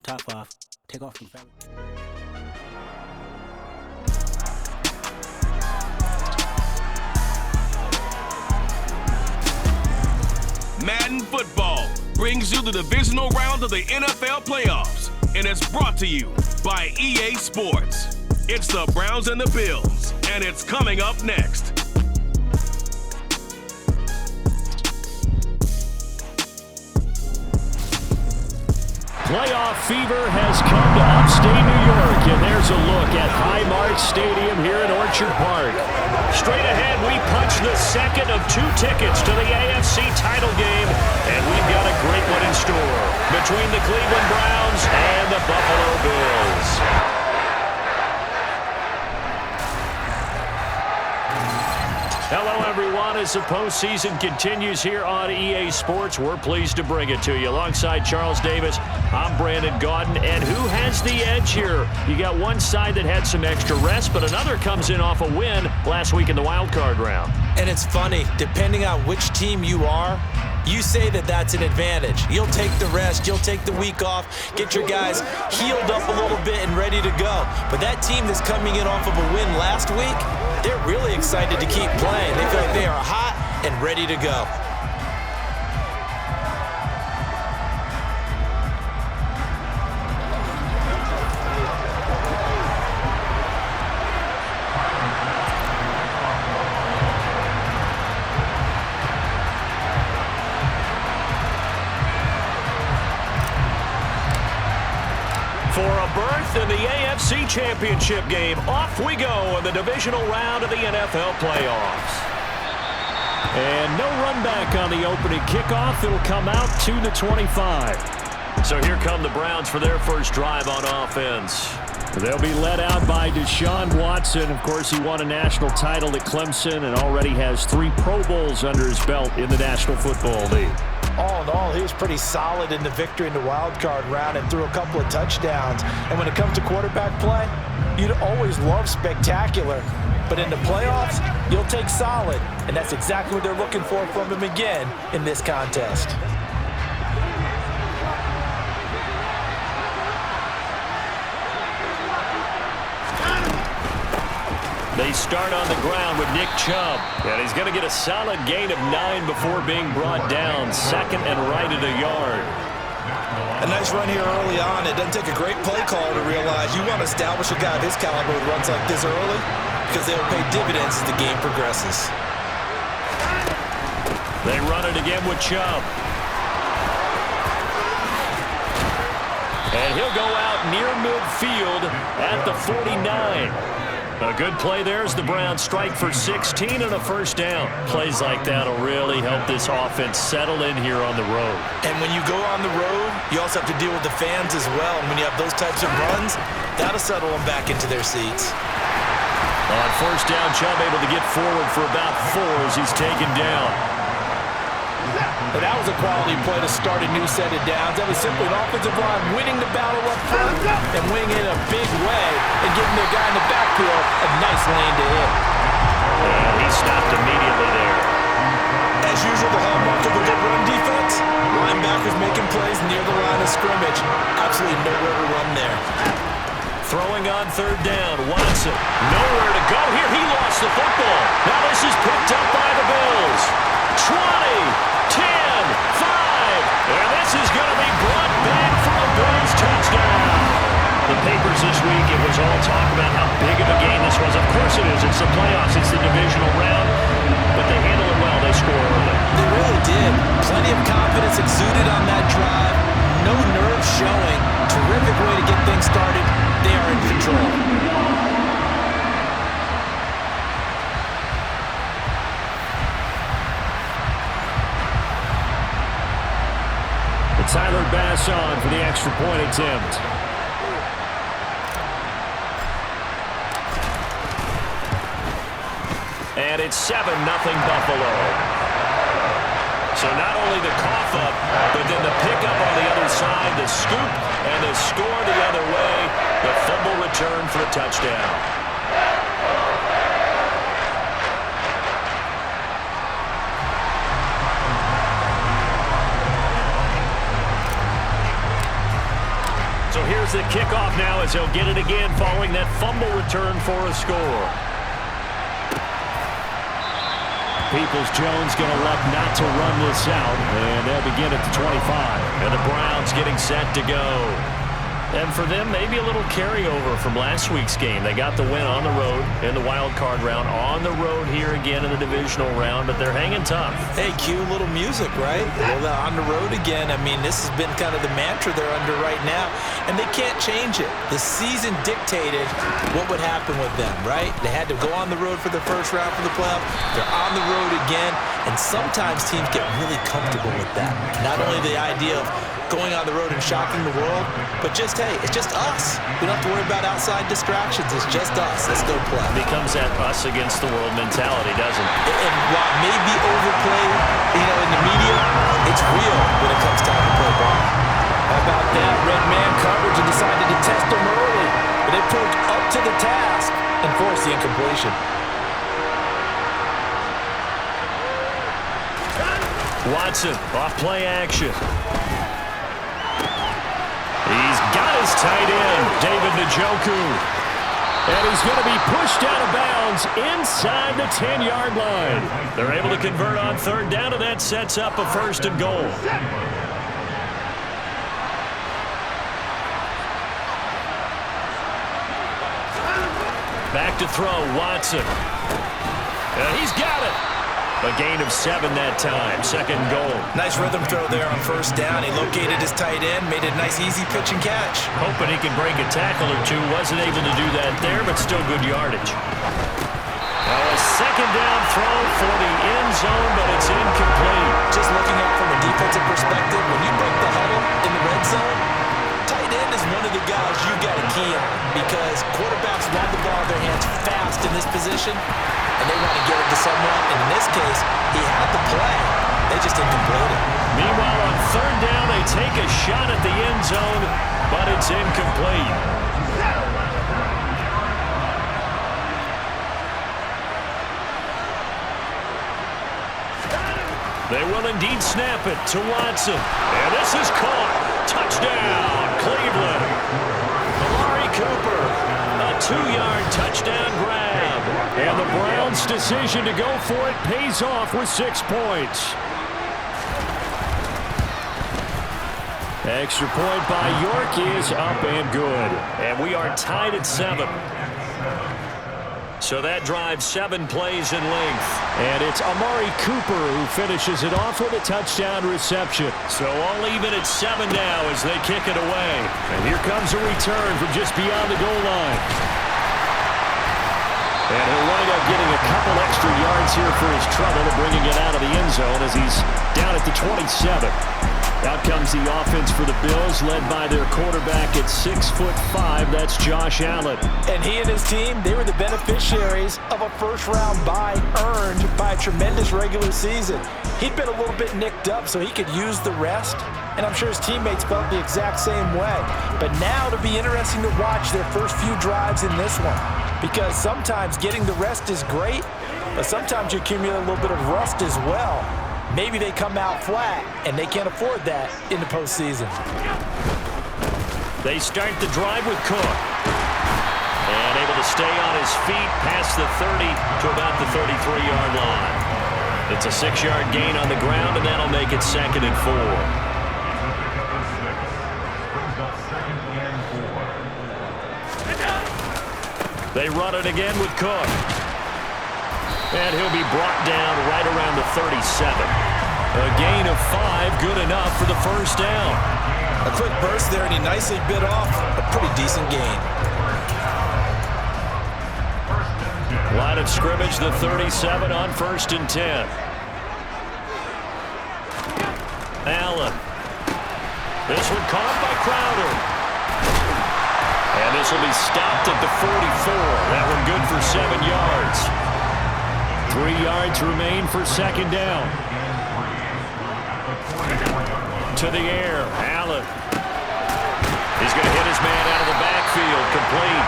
top 5. Take off from family. Madden football brings you the divisional round of the NFL playoffs, and it's brought to you by EA Sports. It's the Browns and the Bills, and it's coming up next. Playoff fever has come to upstate New York, and there's a look at Highmark Stadium here in Orchard Park. Straight ahead, we punch the second of 2 tickets to the AFC title game, and we've got a great one in store between the Cleveland Browns and the Buffalo Bills. Hello, everyone. As the postseason continues here on EA Sports, we're pleased to bring it to you. Alongside Charles Davis, I'm Brandon Gaudin. And who has the edge here? You got one side that had some extra rest, but another comes in off a win last week in the wild card round. And it's funny, depending on which team you are, you say that that's an advantage. You'll take the rest, you'll take the week off, get your guys healed up a little bit and ready to go. But that team that's coming in off of a win last week, they're really excited to keep playing. They feel like they are hot and ready to go. For a berth in the AFC Championship game, off we go in the divisional round of the NFL playoffs. And no run back on the opening kickoff. It'll come out to the 25. So here come the Browns for their first drive on offense. They'll be led out by Deshaun Watson. Of course, he won a national title at Clemson and already has 3 Pro Bowls under his belt in the National Football League. All in all, he was pretty solid in the victory in the wild card round and threw a couple of touchdowns. And when it comes to quarterback play, you'd always love spectacular. But in the playoffs, you'll take solid. And that's exactly what they're looking for from him again in this contest. They start on the ground with Nick Chubb. And he's going to get a solid gain of 9 before being brought down. Second and right at a yard. A nice run here early on. It doesn't take a great play call to realize you want to establish a guy of his caliber with runs like this early because they will pay dividends as the game progresses. They run it again with Chubb. And he'll go out near midfield at the 49. A good play there as the Browns strike for 16 and a first down. Plays like that will really help this offense settle in here on the road. And when you go on the road, you also have to deal with the fans as well. And when you have those types of runs, that'll settle them back into their seats. On first down, Chubb able to get forward for about 4 as he's taken down. But that was a quality play to start a new set of downs. That was simply an offensive line winning the battle up front and winning it in a big way and giving their guy in the backfield a nice lane to hit. And he stopped immediately there. As usual, the hallmark of a good run defense, linebackers making plays near the line of scrimmage. Absolutely nowhere to run there. Throwing on third down, Watson. Nowhere to go here. He lost the football. Now this is picked up by the Bills. 20, 10, 5. And this is going to be brought back for a Bills touchdown. The papers this week, it was all talk about how big of a game this was. Of course it is. It's the playoffs. It's the divisional round. But they handle it well. They score early. They really did. Plenty of confidence exuded on that drive. No nerves showing. Terrific way to get things started. They are in control. Tyler Bass on for the extra point attempt. And it's 7-0 Buffalo. So not only the cough up, but then the pickup on the other side, the scoop, and the score the other way. The fumble return for a touchdown. So here's the kickoff now as he'll get it again following that fumble return for a score. Peoples-Jones going to look not to run this out, and they'll begin at the 25. And the Browns getting set to go. And for them, maybe a little carryover from last week's game. They got the win on the road in the wild card round, on the road here again in the divisional round, but they're hanging tough. Hey, cue a little music, right? Well, on the road again. I mean, this has been kind of the mantra they're under right now, and they can't change it. The season dictated what would happen with them, right? They had to go on the road for the first round for the playoff. They're on the road again, and sometimes teams get really comfortable with that. Not only the idea of going on the road and shocking the world, but just, hey, it's just us. We don't have to worry about outside distractions. It's just us. Let's go play. It becomes that us against the world mentality, doesn't it? And while it may be overplayed, in the media, it's real when it comes time to play ball. How about that? Red man coverage and decided to test them early, but they proved up to the task and forced the incompletion. Watson off play action. He's got his tight end, David Njoku. And he's going to be pushed out of bounds inside the 10-yard line. They're able to convert on third down, and that sets up a 1st and goal. Back to throw, Watson. And he's got it. A gain of 7 that time, 2nd goal. Nice rhythm throw there on 1st down. He located his tight end, made a nice easy pitch and catch. Hoping he could break a tackle or two. Wasn't able to do that there, but still good yardage. Now a 2nd down throw for the end zone, but it's incomplete. Just looking at from a defensive perspective, when you break the huddle in the red zone, tight end is one of the guys you got to key on because quarterbacks want the ball in their hands fast in this position, and they want to get it to someone. And in this case, he had the play. They just didn't complete it. Meanwhile, on 3rd down, they take a shot at the end zone, but it's incomplete. They will indeed snap it to Watson. And this is caught. Touchdown, Cleveland. Amari Cooper, a 2-yard touchdown grab. And the Browns' decision to go for it pays off with 6 points. Extra point by York is up and good. And we are tied at 7. So that drives 7 plays in length. And it's Amari Cooper who finishes it off with a touchdown reception. So all even at 7 now as they kick it away. And here comes a return from just beyond the goal line. And he'll wind up getting a couple extra yards here for his trouble, bringing it out of the end zone as he's down at the 27. Out comes the offense for the Bills, led by their quarterback at 6'5". That's Josh Allen. And he and his team, they were the beneficiaries of a first-round bye earned by a tremendous regular season. He'd been a little bit nicked up, so he could use the rest. And I'm sure his teammates felt the exact same way. But now it'll be interesting to watch their first few drives in this one. Because sometimes getting the rest is great, but sometimes you accumulate a little bit of rust as well. Maybe they come out flat, and they can't afford that in the postseason. They start the drive with Cook. And able to stay on his feet past the 30 to about the 33-yard line. It's a 6-yard gain on the ground, and that'll make it 2nd and 4. They run it again with Cook. And he'll be brought down right around the 37. A gain of 5, good enough for the 1st down. A quick burst there, and he nicely bit off a pretty decent gain. Line of scrimmage, the 37 on 1st and 10. Allen. This one caught by Crowder. And this will be stopped at the 44. That one good for 7 yards. 3 yards remain for 2nd down. To the air, Allen. He's going to hit his man out of the backfield, complete.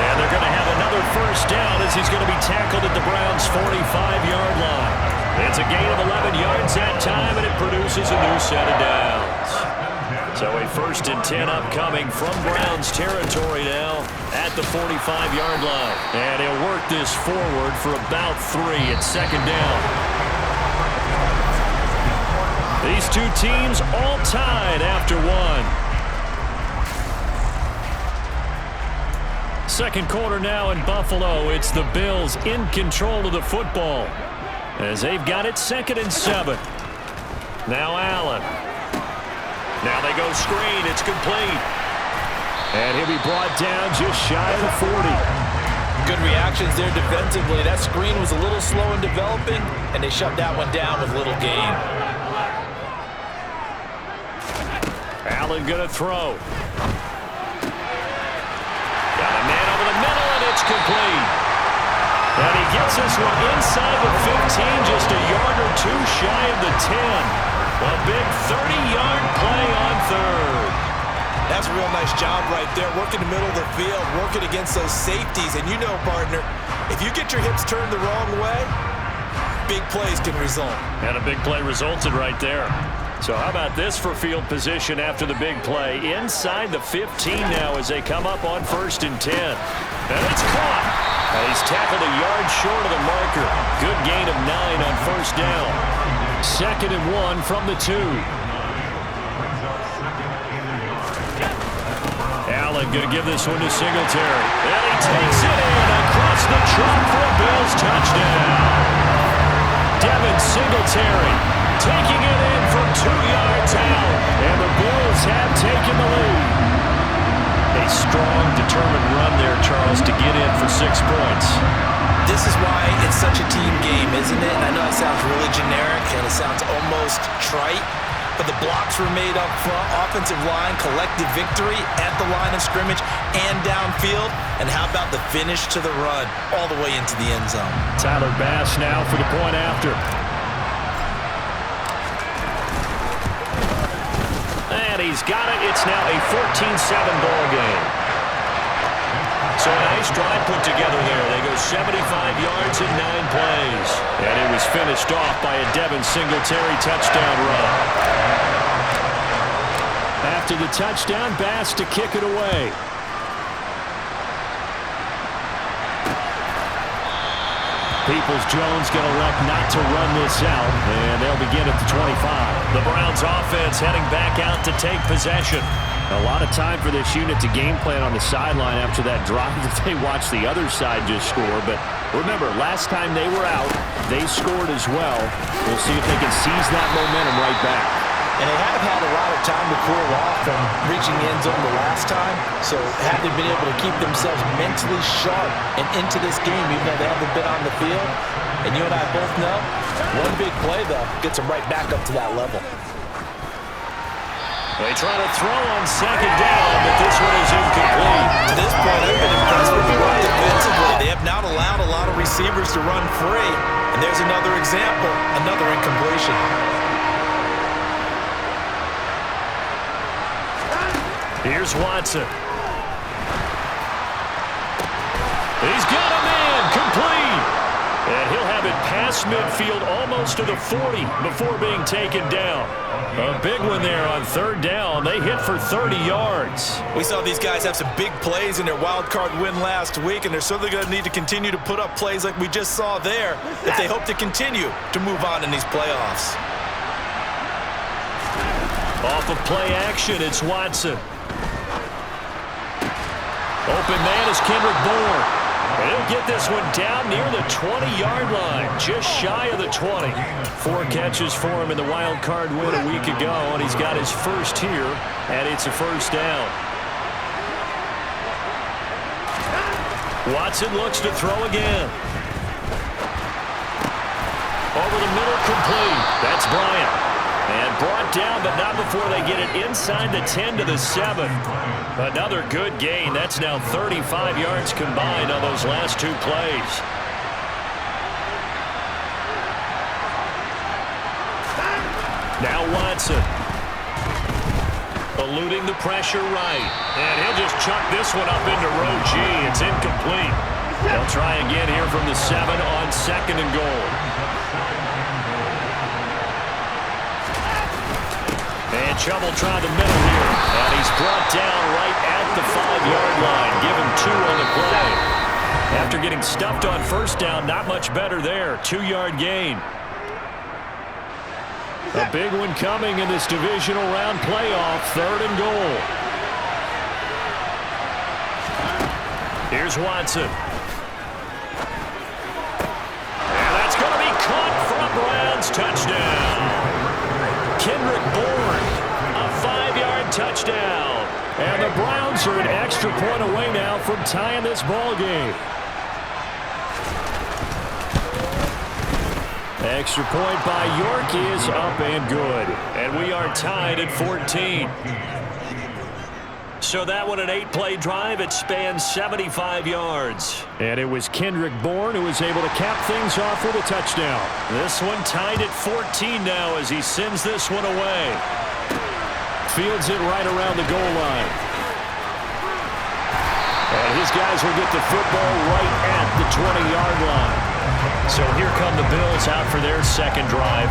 And they're going to have another 1st down as he's going to be tackled at the Browns' 45-yard line. It's a gain of 11 yards that time, and it produces a new set of downs. So a 1st and 10 upcoming from Browns territory now at the 45-yard line. And he'll work this forward for about 3 at 2nd down. These two teams all tied after 1. Second quarter now in Buffalo. It's the Bills in control of the football as they've got it 2nd and 7. Now Allen. Now they go screen. It's complete. And he'll be brought down just shy of the 40. Good reactions there defensively. That screen was a little slow in developing, and they shut that one down with little gain. Allen going to throw. Got a man over the middle, and it's complete. And he gets this one inside the 15, just a yard or two shy of the 10. A big 30-yard play on 3rd. That's a real nice job right there, working the middle of the field, working against those safeties. And you know, partner, if you get your hips turned the wrong way, big plays can result. And a big play resulted right there. So how about this for field position after the big play? Inside the 15 now as they come up on 1st and 10. And it's caught. And he's tackled a yard short of the marker. Good gain of 9 on 1st down. 2nd and 1 from the 2. Allen going to give this one to Singletary. And he takes it in across the chalk for a Bills touchdown. Devin Singletary taking it in from 2 yards out. And the Bills have taken the lead. A strong, determined run there, Charles, to get in for 6 points. This is why it's such a team game, isn't it? And I know it sounds really generic and it sounds almost trite, but the blocks were made up front, offensive line, collective victory at the line of scrimmage and downfield. And how about the finish to the run all the way into the end zone? Tyler Bass now for the point after. And he's got it. It's now a 14-7 ball game. So a nice drive put together there. They go 75 yards in 9 plays. And it was finished off by a Devin Singletary touchdown run. After the touchdown, Bass to kick it away. Peoples-Jones going to elect not to run this out, and they'll begin at the 25. The Browns offense heading back out to take possession. A lot of time for this unit to game plan on the sideline after that drive that they watched the other side just score. But remember, last time they were out, they scored as well. We'll see if they can seize that momentum right back. And they have had a lot of time to cool off from reaching the end zone the last time. So have they been able to keep themselves mentally sharp and into this game, even though they haven't been on the field? And you and I both know, one big play, though, gets them right back up to that level. They try to throw on 2nd down, but this one is incomplete. To this point, I've been impressed with the run defensively. They have not allowed a lot of receivers to run free. And there's another example, another incompletion. Here's Watson. He's got a man, complete. And he'll have it past midfield almost to the 40 before being taken down. A big one there on 3rd down. They hit for 30 yards. We saw these guys have some big plays in their wild card win last week, and they're certainly going to need to continue to put up plays like we just saw there if they hope to continue to move on in these playoffs. Off of play action, it's Watson. Open man is Kendrick Bourne. He'll get this one down near the 20-yard line, just shy of the 20. 4 catches for him in the wild card win a week ago, and he's got his first here, and it's a 1st down. Watson looks to throw again. Over the middle, complete. That's Bryant. And brought down, but not before they get it inside the 10 to the 7. Another good gain. That's now 35 yards combined on those last 2 plays. Now Watson. Eluding the pressure right. And he'll just chuck this one up into row G. It's incomplete. They'll try again here from the 7 on 2nd and goal. And trouble trying the middle here. And he's brought down right at the 5-yard line. Give him 2 on the play. After getting stuffed on first down, not much better there. 2-yard gain. A big one coming in this divisional round playoff. 3rd and goal. Here's Watson. And that's going to be caught for a Browns touchdown. Kendrick Bourne, a 5-yard touchdown. And the Browns are an extra point away now from tying this ball game. Extra point by York is up and good. And we are tied at 14. So that one, an 8-play drive. It spans 75 yards. And it was Kendrick Bourne who was able to cap things off with a touchdown. This one tied at 14 now as he sends this one away. Fields it right around the goal line. And his guys will get the football right at the 20-yard line. So here come the Bills out for their second drive.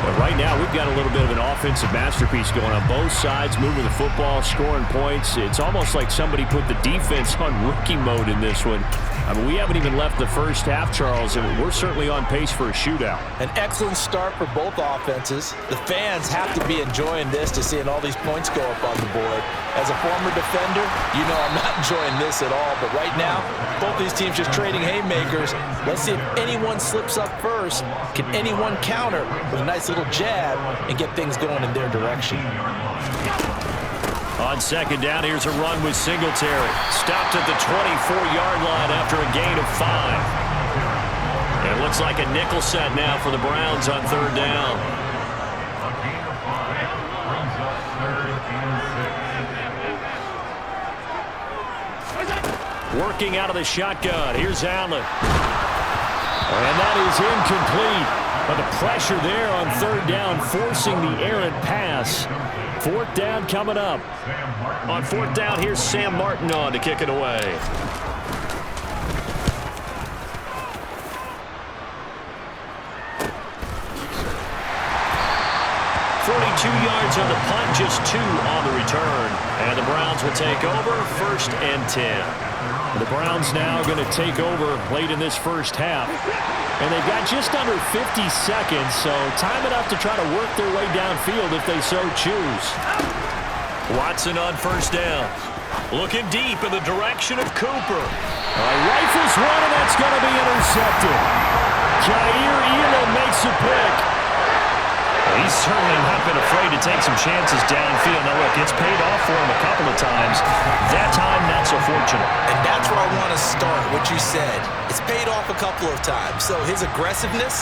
But right now, we've got a little bit of an offensive masterpiece going on both sides, moving the football, scoring points. It's almost like somebody put the defense on rookie mode in this one. I mean, we haven't even left the first half, Charles, and we're certainly on pace for a shootout. An excellent start for both offenses. The fans have to be enjoying this to seeing all these points go up on the board. As a former defender, you know I'm not enjoying this at all. But right now, both these teams just trading haymakers. Let's see if anyone slips up first. Can anyone counter with a nice little jab and get things going in their direction? On second down, here's a run with Singletary. Stopped at the 24-yard line after a gain of 5. It looks like a nickel set now for the Browns on 3rd down. Working out of the shotgun. Here's Allen. And that is incomplete. But the pressure there on 3rd down, forcing the errant pass. 4th down coming up. On 4th down, here's Sam Martin on to kick it away. 42 yards on the punt, just 2 on the return. And the Browns will take over 1st and 10. The Browns now going to take over late in this first half. And they've got just under 50 seconds, so time enough to try to work their way downfield if they so choose. Watson on 1st down. Looking deep in the direction of Cooper. Rifles one, and that's going to be intercepted. Jair Elam makes a pick. He's certainly not been afraid to take some chances downfield. Now, look, it's paid off for him a couple of times. That time, not so fortunate. And that's where I want to start, what you said. It's paid off a couple of times. So his aggressiveness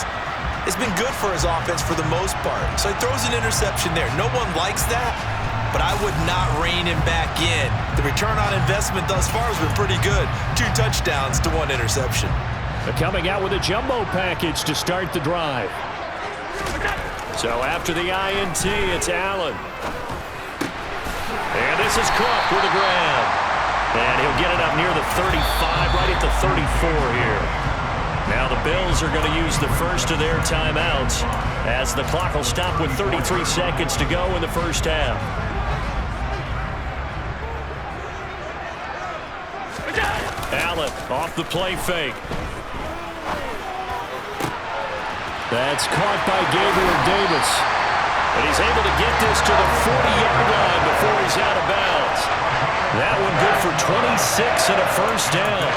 has been good for his offense for the most part. So he throws an interception there. No one likes that, but I would not rein him back in. The return on investment thus far has been pretty good. 2 touchdowns to 1 interception. They're coming out with a jumbo package to start the drive. So after the INT, it's Allen. And this is Cook with a grab. And he'll get it up near the 35, right at the 34 here. Now the Bills are going to use the first of their timeouts as the clock will stop with 33 seconds to go in the first half. Allen off the play fake. That's caught by Gabriel Davis. And he's able to get this to the 40-yard line before he's out of bounds. That one good for 26 and a 1st down.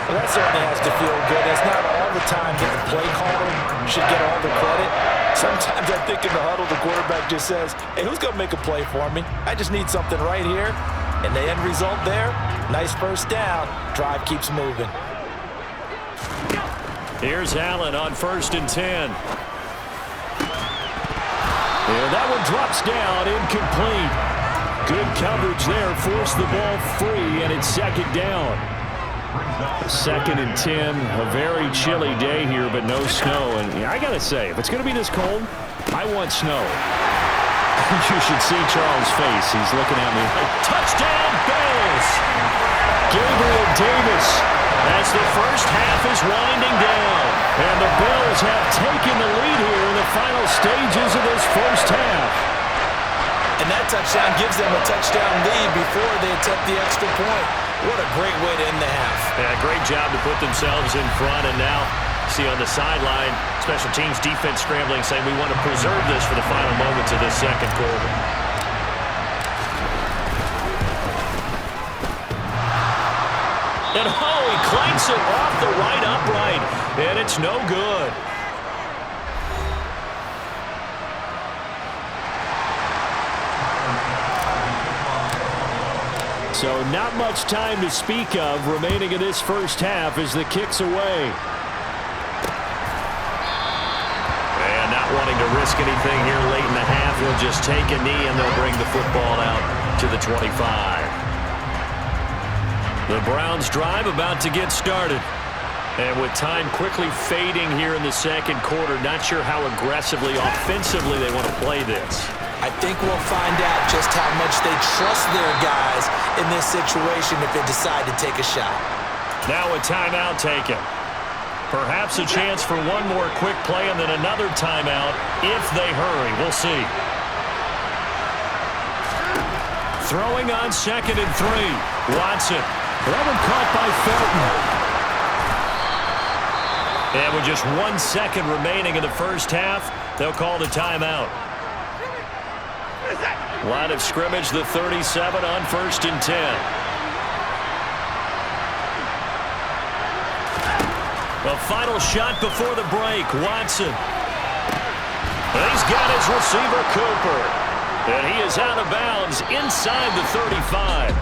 Well, that certainly has to feel good. It's not all the time that the play caller should get all the credit. Sometimes I think in the huddle, the quarterback just says, hey, who's going to make a play for me? I just need something right here. And the end result there, nice 1st down. Drive keeps moving. Here's Allen on 1st and 10. And that one drops down, incomplete. Good coverage there, forced the ball free, and it's 2nd down. 2nd and 10, a very chilly day here, but no snow. And I got to say, if it's going to be this cold, I want snow. You should see Charles' face. He's looking at me like, touchdown, Bills! Gabriel Davis as the first half is winding down. And the Bills have taken the lead here in the final stages of this first half. And that touchdown gives them a touchdown lead before they attempt the extra point. What a great way to end the half. Yeah, great job to put themselves in front. And now, see on the sideline, special teams defense scrambling, saying we want to preserve this for the final moments of this second quarter. And he clanks it off the right upright, and it's no good. So not much time to speak of remaining in this first half as the kick's away. And not wanting to risk anything here late in the half, he'll just take a knee and they'll bring the football out to the 25. The Browns drive about to get started. And with time quickly fading here in the second quarter, not sure how aggressively, offensively they want to play this. I think we'll find out just how much they trust their guys in this situation if they decide to take a shot. Now a timeout taken. Perhaps a chance for one more quick play and then another timeout if they hurry. We'll see. Throwing on 2nd and 3. Watson. That one caught by Felton. And with just 1 second remaining in the first half, they'll call the timeout. Line of scrimmage, the 37 on 1st and 10. The final shot before the break, Watson. He's got his receiver, Cooper. And he is out of bounds inside the 35.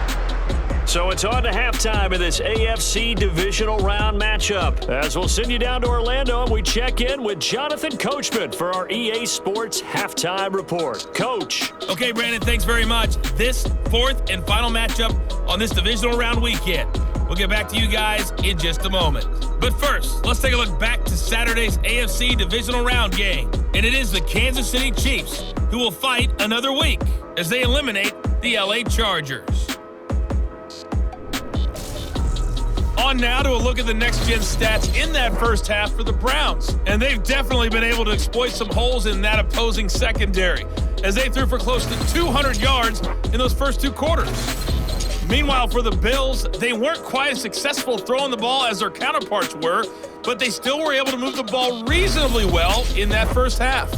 So it's on to halftime in this AFC Divisional Round matchup. As we'll send you down to Orlando and we check in with Jonathan Coachman for our EA Sports Halftime Report. Coach. Okay, Brandon, thanks very much. This 4th and final matchup on this Divisional Round weekend. We'll get back to you guys in just a moment. But first, let's take a look back to Saturday's AFC Divisional Round game. And it is the Kansas City Chiefs who will fight another week as they eliminate the LA Chargers. On now to a look at the next-gen stats in that first half for the Browns. And they've definitely been able to exploit some holes in that opposing secondary as they threw for close to 200 yards in those first 2 quarters. Meanwhile, for the Bills, they weren't quite as successful throwing the ball as their counterparts were, but they still were able to move the ball reasonably well in that first half.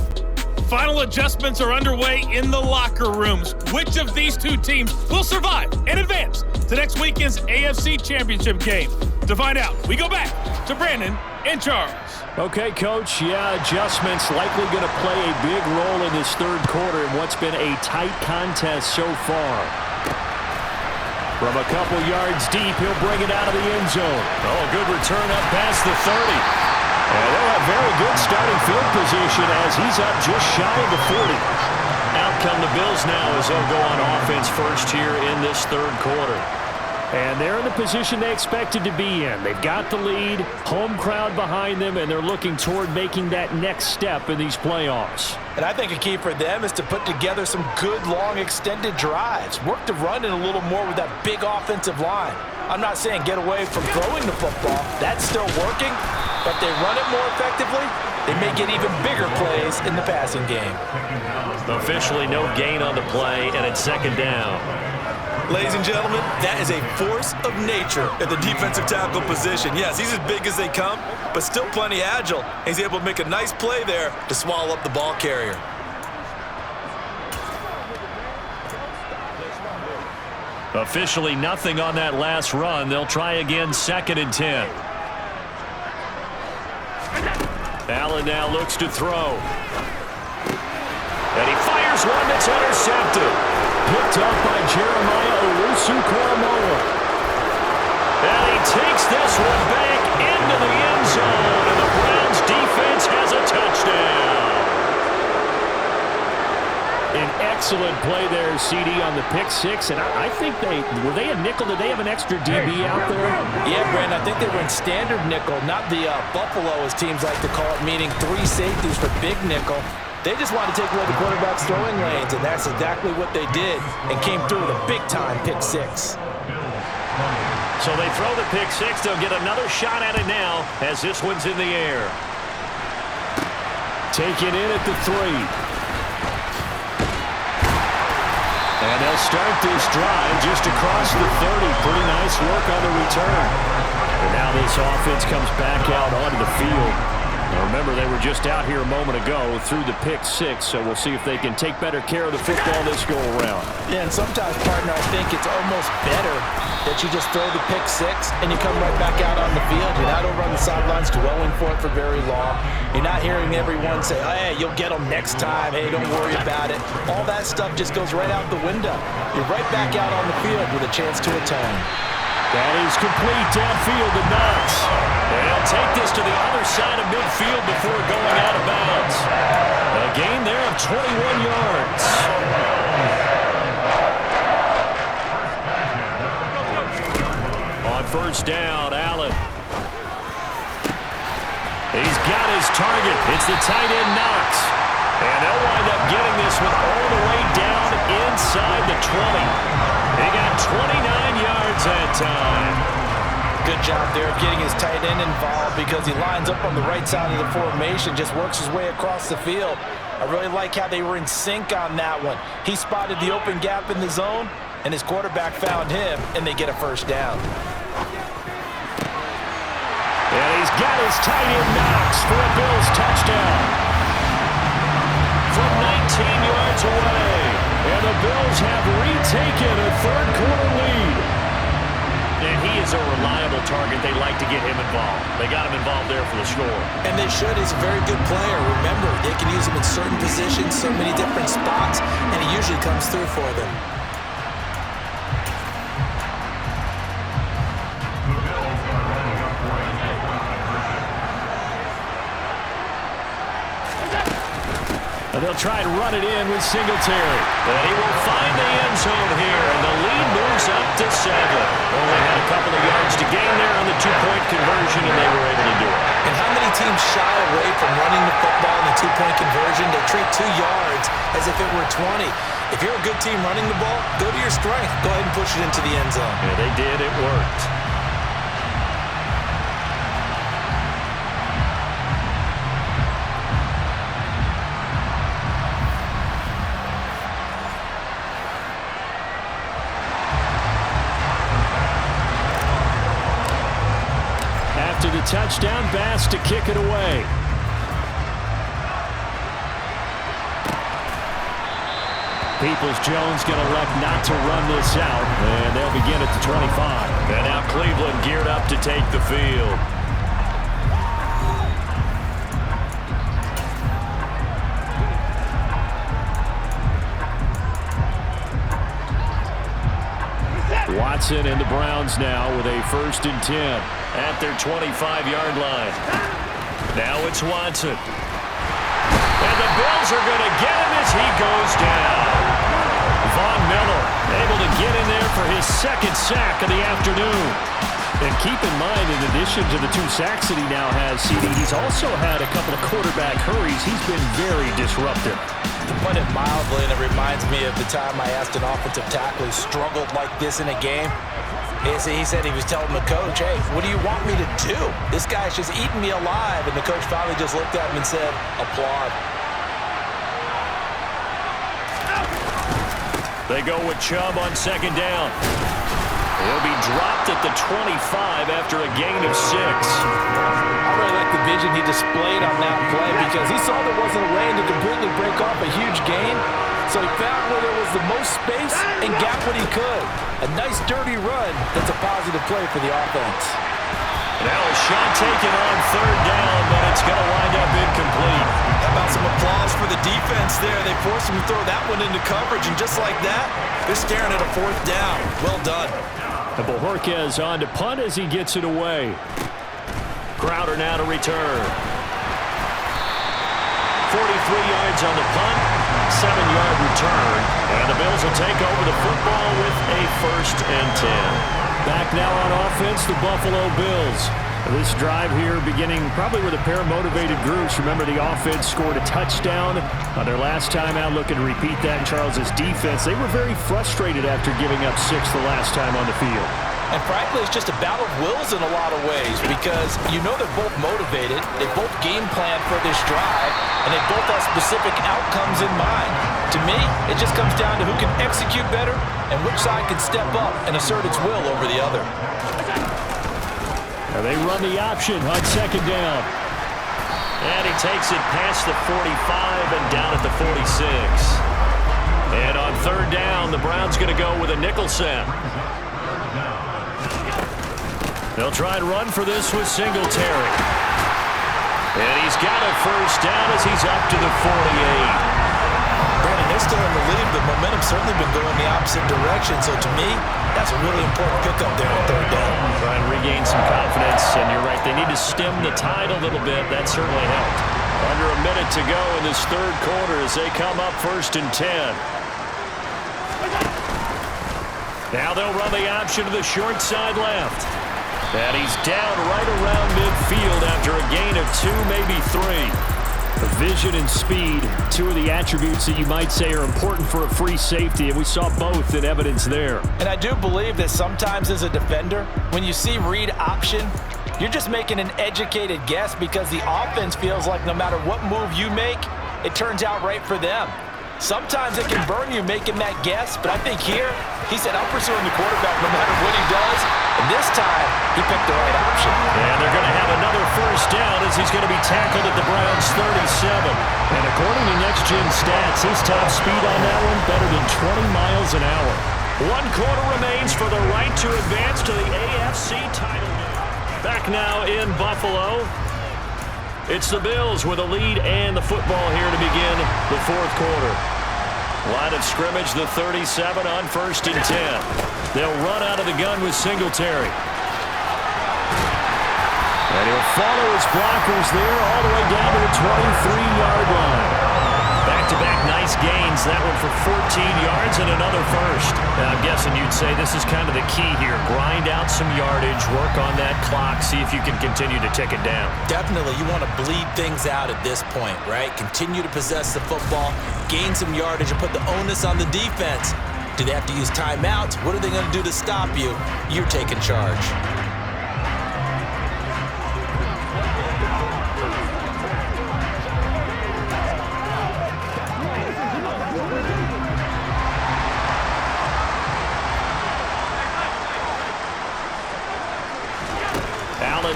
Final adjustments are underway in the locker rooms. Which of these two teams will survive and advance to next weekend's AFC Championship game? To find out, we go back to Brandon and Charles. Okay, Coach. Yeah, adjustments likely going to play a big role in this third quarter in what's been a tight contest so far. From a couple yards deep, he'll bring it out of the end zone. Oh, good return up past the 30. And they'll have very good starting field position as he's up just shy of the 40. Out come the Bills now as they'll go on offense first here in this third quarter. And they're in the position they expected to be in. They've got the lead, home crowd behind them, and they're looking toward making that next step in these playoffs. And I think a key for them is to put together some good, long, extended drives. Work the run in a little more with that big offensive line. I'm not saying get away from throwing the football. That's still working, but they run it more effectively. They may get even bigger plays in the passing game. Officially no gain on the play, and it's 2nd down. Ladies and gentlemen, that is a force of nature at the defensive tackle position. Yes, he's as big as they come, but still plenty agile. He's able to make a nice play there to swallow up the ball carrier. Officially nothing on that last run. They'll try again 2nd and 10. Allen now looks to throw. And he fires one that's intercepted. Picked up by Jeremiah Owusu-Koramoah. And he takes this one back into the end zone. And the Browns defense has a touchdown. An excellent play there, CD, on the pick 6. And I think were they a nickel? Did they have an extra DB out there? Yeah, Brandon, I think they were in standard nickel, not the Buffalo, as teams like to call it, meaning 3 safeties for big nickel. They just wanted to take away the quarterback's throwing lanes, and that's exactly what they did, and came through with a big-time pick 6. So they throw the pick 6. They'll get another shot at it now as this one's in the air. Taken in at the 3. And they'll start this drive just across the 30. Pretty nice work on the return. And now this offense comes back out onto the field. Now remember, they were just out here a moment ago through the pick six, so we'll see if they can take better care of the football this go-around. Yeah, and sometimes, partner, I think it's almost better that you just throw the pick six and you come right back out on the field. You're not over on the sidelines dwelling for it for very long. You're not hearing everyone say, hey, you'll get them next time. Hey, don't worry about it. All that stuff just goes right out the window. You're right back out on the field with a chance to atone. That is complete downfield to Knox. They'll take this to the other side of midfield before going out of bounds. A gain there of 21 yards. On first down, Allen. He's got his target. It's the tight end, Knox. And they'll wind up getting this one all the way down inside the 20. They got 29 yards that time. Good job there of getting his tight end involved because he lines up on the right side of the formation, just works his way across the field. I really like how they were in sync on that one. He spotted the open gap in the zone, and his quarterback found him, and they get a first down. And he's got his tight end Knox for a Bills touchdown. From 19 yards away. And the Bills have retaken a third-quarter lead. And he is a reliable target. They like to get him involved. They got him involved there for the score. And they should. He's a very good player. Remember, they can use him in certain positions, so many different spots, and he usually comes through for them. And they'll try and run it in with Singletary. But he will find the end zone here, and the lead moves up to 7. Only had a couple of yards to gain there on the two-point conversion, and they were able to do it. And how many teams shy away from running the football in the two-point conversion? They treat 2 yards as if it were 20. If you're a good team running the ball, go to your strength. Go ahead and push it into the end zone. Yeah, they did. It worked. After the touchdown, Bass to kick it away. Peoples-Jones going to elect not to run this out, and they'll begin at the 25. And now Cleveland geared up to take the field. Watson and the Browns now with a 1st and 10 at their 25-yard line. Now it's Watson. And the Bills are going to get him as he goes down. Von Miller able to get in there for his 2nd sack of the afternoon. And keep in mind, in addition to the 2 sacks that he now has, CD, he's also had a couple of quarterback hurries. He's been very disruptive. To put it mildly, and it reminds me of the time I asked an offensive tackle who struggled like this in a game. He said he was telling the coach, hey, what do you want me to do? This guy's just eating me alive. And the coach finally just looked at him and said, applaud. They go with Chubb on 2nd down. He'll be dropped at the 25 after a gain of 6. I really like the vision he displayed on that play because he saw there wasn't a lane to completely break off a huge gain. So he found where there was the most space and got what he could. A nice dirty run that's a positive play for the offense. Now a shot taken on 3rd down, but it's going to wind up incomplete. How about some applause for the defense there? They forced him to throw that one into coverage, and just like that, they're staring at a 4th down. Well done. And Bojorquez on to punt as he gets it away. Crowder now to return. 43 yards on the punt, 7-yard return. And the Bills will take over the football with a 1st and 10. Back now on offense, the Buffalo Bills. This drive here beginning probably with a pair of motivated groups. Remember, the offense scored a touchdown on their last time out. Looking to repeat that in Charles's defense. They were very frustrated after giving up 6 the last time on the field. And frankly, it's just a battle of wills in a lot of ways because you know they're both motivated, they both game plan for this drive, and they both have specific outcomes in mind. To me, it just comes down to who can execute better and which side can step up and assert its will over the other. And they run the option on second down. And he takes it past the 45 and down at the 46. And on third down, the Browns going to go with a nickel set. They'll try and run for this with Singletary. And he's got a first down as he's up to the 48. Brandon, they're still in the lead, but momentum's certainly been going the opposite direction. So to me, that's a really important pickup there on third down. Try and regain some confidence, and you're right, they need to stem the tide a little bit. That certainly helped. Under a minute to go in this third quarter as they come up 1st and 10. Now they'll run the option to the short side left. And he's down right around midfield after a gain of 2, maybe 3. Vision and speed, two of the attributes that you might say are important for a free safety, and we saw both in evidence there. And I do believe that sometimes as a defender, when you see read option, you're just making an educated guess because the offense feels like no matter what move you make, it turns out right for them. Sometimes it can burn you making that guess, but I think here, he said, I'm pursuing the quarterback no matter what he does. And this time, he picked the right option. And they're going to have another first down as he's going to be tackled at the Browns' 37. And according to Next Gen Stats, his top speed on that one better than 20 miles an hour. 1 quarter remains for the right to advance to the AFC title game. Back now in Buffalo. It's the Bills with a lead and the football here to begin the fourth quarter. Line of scrimmage, the 37 on 1st and 10. They'll run out of the gun with Singletary. And he'll follow his blockers there all the way down to the 23-yard line. Back-to-back nice gains. That one for 14 yards and another first. Now, I'm guessing you'd say this is kind of the key here. Grind out some yardage, work on that clock, see if you can continue to tick it down. Definitely, you want to bleed things out at this point, right? Continue to possess the football, gain some yardage, and put the onus on the defense. Do they have to use timeouts? What are they going to do to stop you? You're taking charge.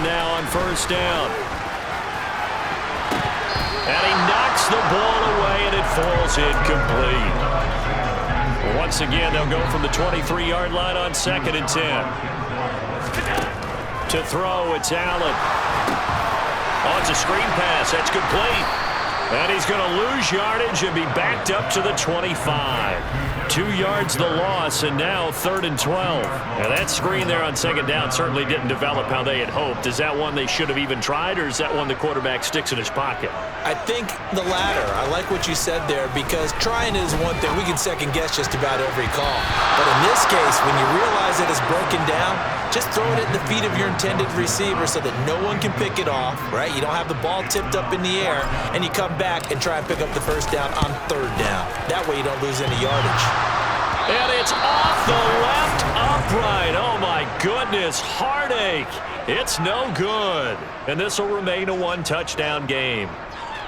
Now on first down. And he knocks the ball away, and it falls incomplete. Once again, they'll go from the 23-yard line on 2nd and 10. To throw, it's Allen. Oh, it's a screen pass. That's complete. And he's going to lose yardage and be backed up to the 25. 2 yards the loss, and now 3rd and 12. Now that screen there on 2nd down certainly didn't develop how they had hoped. Is that one they should have even tried, or is that one the quarterback sticks in his pocket? I think the latter. I like what you said there because trying is one thing. We can second guess just about every call. But in this case, when you realize that it's broken down, just throw it at the feet of your intended receiver so that no one can pick it off, right? You don't have the ball tipped up in the air, and you come back and try and pick up the first down on 3rd down. That way you don't lose any yardage. And it's off the left upright. Oh, my goodness. Heartache. It's no good. And this will remain a 1-touchdown game.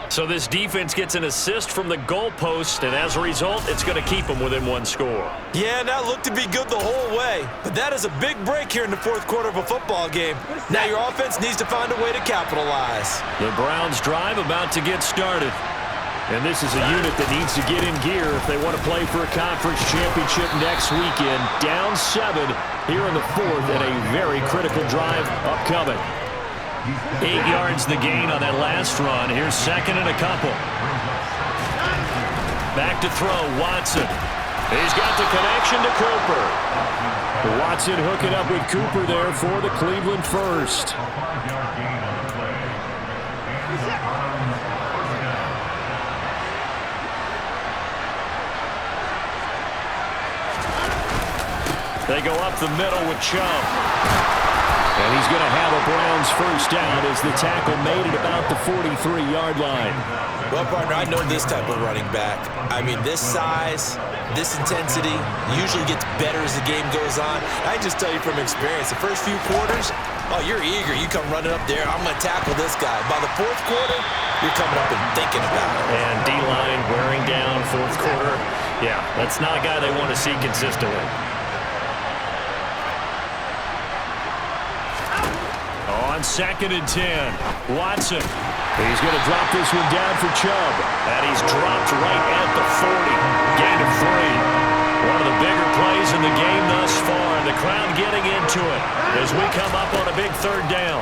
So this defense gets an assist from the goalpost, and as a result, it's going to keep them within 1 score. Yeah, and that looked to be good the whole way. But that is a big break here in the 4th quarter of a football game. Now your offense needs to find a way to capitalize. The Browns drive about to get started. And this is a unit that needs to get in gear if they want to play for a conference championship next weekend. Down 7 here in the 4th, and a very critical drive upcoming. 8 yards the gain on that last run. Here's 2nd and a couple. Back to throw, Watson. He's got the connection to Cooper. Watson hooking up with Cooper there for the Cleveland first. They go up the middle with Chubb. And he's going to have a Browns first down as the tackle made it about the 43-yard line. Well, partner, I know this type of running back. I mean, this size, this intensity usually gets better as the game goes on. I just tell you from experience, the first few quarters, oh, you're eager. You come running up there, I'm going to tackle this guy. By the fourth quarter, you're coming up and thinking about it. And D-line wearing down fourth quarter. Yeah, that's not a guy they want to see consistently. On 2nd and 10, Watson. He's going to drop this one down for Chubb. And he's dropped right at the 40. Gain of 3. One of the bigger plays in the game thus far. The crowd getting into it as we come up on a big 3rd down.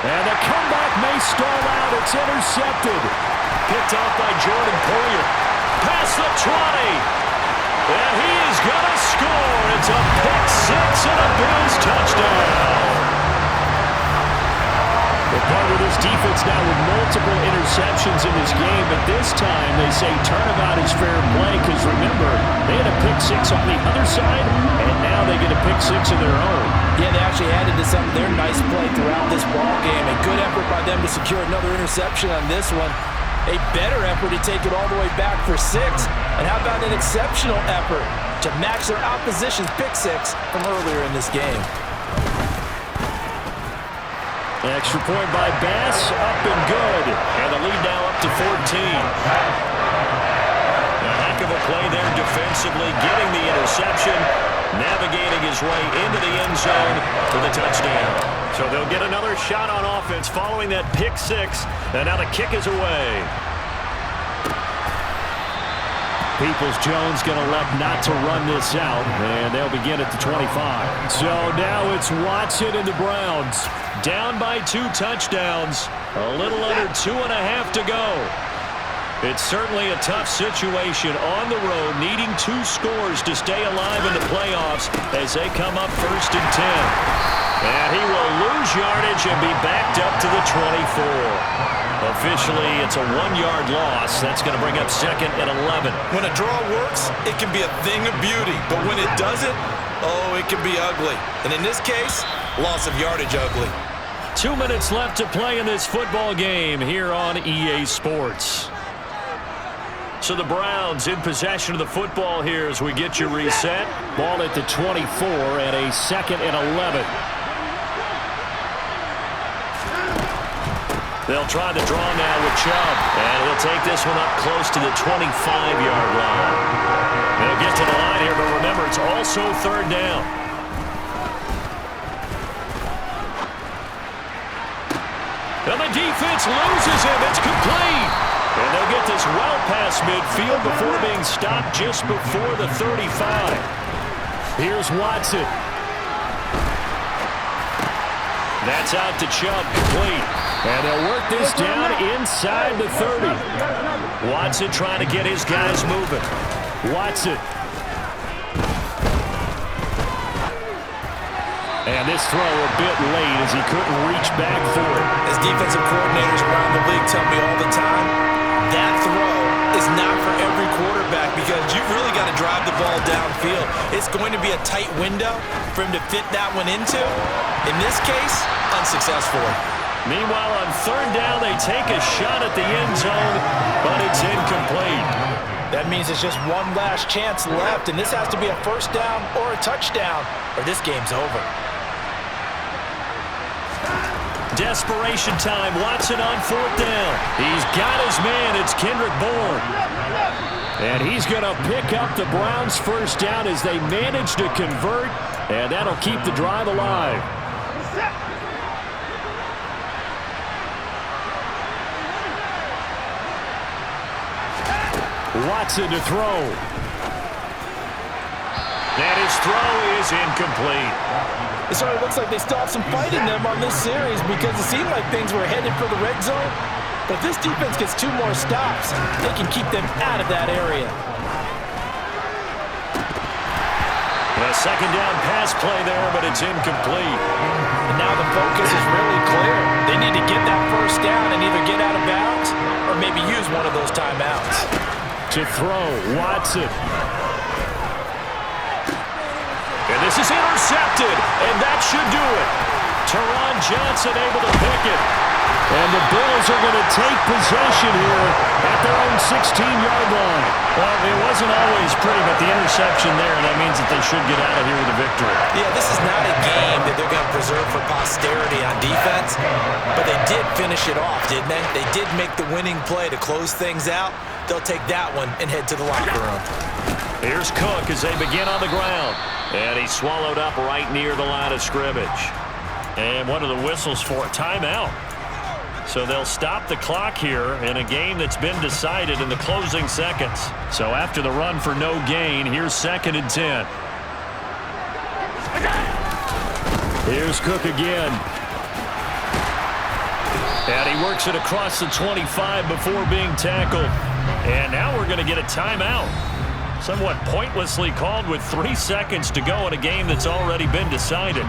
And the comeback may stall out. It's intercepted. Picked off by Jordan Poyer. Past the 20. And he is going to score. It's a pick-6 and a Bills touchdown. Well, part of this defense now with multiple interceptions in this game, but this time they say turnabout is fair play because, remember, they had a pick-6 on the other side, and now they get a pick-6 of their own. Yeah, they actually added to some of their nice play throughout this ball game. A good effort by them to secure another interception on this one. A better effort to take it all the way back for 6. And how about an exceptional effort to match their opposition's pick-6 from earlier in this game? Extra point by Bass, up and good. And the lead now up to 14. A heck of a play there defensively, getting the interception, navigating his way into the end zone for the touchdown. So they'll get another shot on offense following that pick-6, and now the kick is away. Peoples-Jones going to love not to run this out, and they'll begin at the 25. So now it's Watson and the Browns. Down by 2 touchdowns. A little under 2.5 to go. It's certainly a tough situation on the road, needing 2 scores to stay alive in the playoffs as they come up 1st and 10. And he will lose yardage and be backed up to the 24. Officially, it's a 1-yard loss. That's going to bring up 2nd and 11. When a draw works, it can be a thing of beauty. But when it doesn't, oh, it can be ugly. And in this case, loss of yardage ugly. 2 minutes left to play in this football game here on EA Sports. So the Browns in possession of the football here as we get you reset. Ball at the 24 and a 2nd and 11. They'll try the draw now with Chubb, and he'll take this one up close to the 25-yard line. They'll get to the line here, but remember, it's also 3rd down. And the defense loses him. It's complete. And they'll get this well past midfield before being stopped just before the 35. Here's Watson. That's out to Chubb, complete. And they'll work this down inside the 30. Watson trying to get his guys moving. Watson. And this throw a bit late as he couldn't reach back for it. As defensive coordinators around the league tell me all the time, that throw is not for every quarterback because you've really got to drive the ball downfield. It's going to be a tight window for him to fit that one into. In this case, unsuccessfully. Meanwhile, on 3rd down, they take a shot at the end zone, but it's incomplete. That means it's just one last chance left, and this has to be a 1st down or a touchdown, or this game's over. Desperation time. Watson on 4th down. He's got his man. It's Kendrick Bourne. And he's going to pick up the Browns' 1st down as they manage to convert, and that'll keep the drive alive. Watson to throw. And his throw is incomplete. It sort of looks like they still have some fight in them on this series because it seemed like things were headed for the red zone. But if this defense gets 2 more stops, they can keep them out of that area. A 2nd down pass play there, but it's incomplete. And now the focus is really clear. They need to get that 1st down and either get out of bounds or maybe use one of those timeouts. To throw, Watson. And this is intercepted. deflected, and that should do it. Teron Johnson able to pick it. And the Bills are going to take possession here at their own 16-yard line. Well, it wasn't always pretty, but the interception there, that means that they should get out of here with a victory. Yeah, this is not a game that they're going to preserve for posterity on defense, but they did finish it off, didn't they? They did make the winning play to close things out. They'll take that one and head to the locker room. Here's Cook as they begin on the ground. And he's swallowed up right near the line of scrimmage. And what are the whistles for? Timeout. So they'll stop the clock here in a game that's been decided in the closing seconds. So after the run for no gain, here's 2nd and 10. Here's Cook again. And he works it across the 25 before being tackled. And now we're going to get a timeout. Somewhat pointlessly called with 3 seconds to go in a game that's already been decided.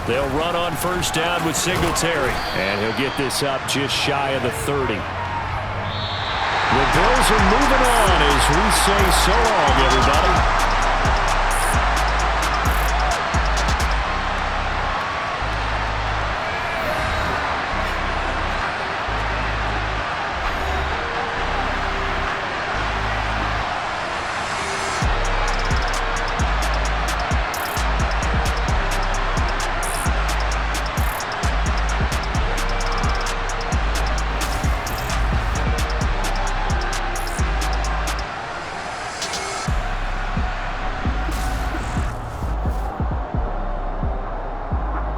They'll run on 1st down with Singletary. And he'll get this up just shy of the 30. The Bills are moving on as we say so long, everybody.